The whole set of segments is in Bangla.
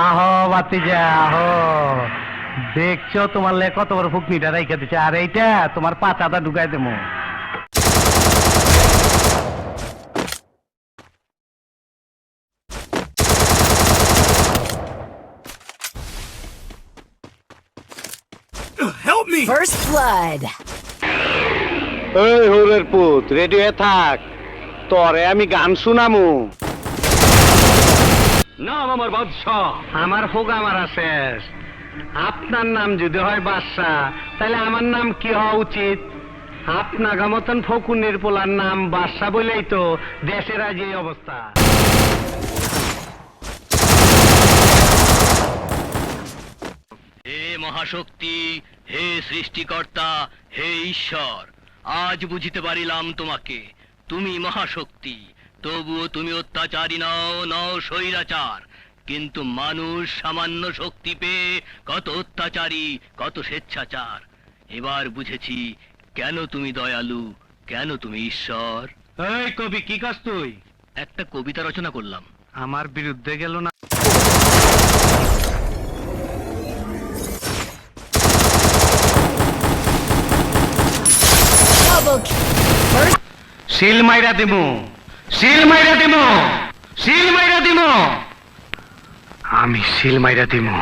আহো বাতিজা আহো, দেখছো তোমার লে কত বড় ফুকনিটা রাইখা দিছে, আর এইটা তোমার পাতাটা ঢুকাই দেবো। Help me! First blood. এই হরের পুত, রেডি হয়ে থাক, তোরে আমি গান শুনামু। নাম আমার বাদশাহ, আমার হোগা মারা শেষ। আপনার নাম যদি হয় বাদশাহ, তাহলে আমার নাম কি হওয়া উচিত? আপনার মতন ফকুনের পোলার নাম বাদশাহ বলেই তো দেশের আজ এই অবস্থা। হে মহাশক্তি, হে সৃষ্টিকর্তা, হে ঈশ্বর, আজ বুঝিতে পারিলাম তোমাকে। তুমি মহাশক্তি, তবুও তুমি অত্যাচারী নও, নও স্বৈরাচার। কিন্তু মানুষ সামান্য শক্তি পেয়ে কত অত্যাচারী, কত স্বেচ্ছাচার। এবার বুঝেছি কেন তুমি দয়ালু, কেন তুমি ঈশ্বর। এই কবি, কি কাজ তুই? একটা কবিতা রচনা করলাম। আমার বিরুদ্ধে গেল না? Double kill. শিল মাইরা দিমু, শিল মাইরা দিমু, শিল মাইরা দিমু, আমি শিল মাইরা দিমু।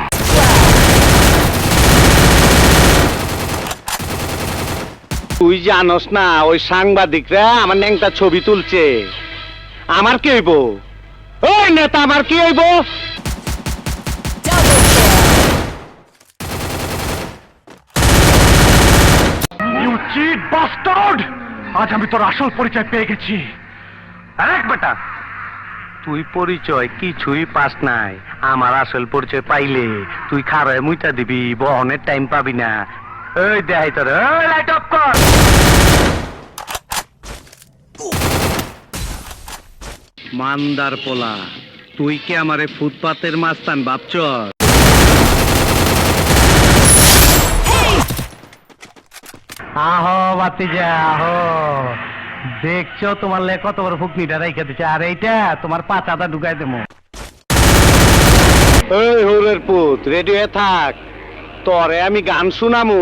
তুই জানোস না ওই সাংবাদিকরা আমার ন্যাংটা ছবি তুলছে, আমার কি হইব? ওই নেতা আমার কি হইব? Double kill. You cheat bastard! আজ আমি তোর আসল পরিচয় পেয়ে গেছি। আরেক বেটা, তুই পরিচয় কিছুই পাস নাই। আমার আসল পরিচয় পাইলে তুই খারায় মুইটা দিবি, বহনের টাইম পাবি না। এই দেখাই তোর, এই লাইট অফ কর। মান্দার পোলা, তুই কি আমারে ফুটপাতের মাস্তান ভাবছ? আহো বাতিজা আহো, দেখছো তোমার লে কত বড় ফুকনিটা রাইখা দিছে, আর এইটা তোমার পাতাটা ঢুকাই দেবো। এই হরের পুত, রেডি হয়ে থাক, তোরে আমি গান শুনামু।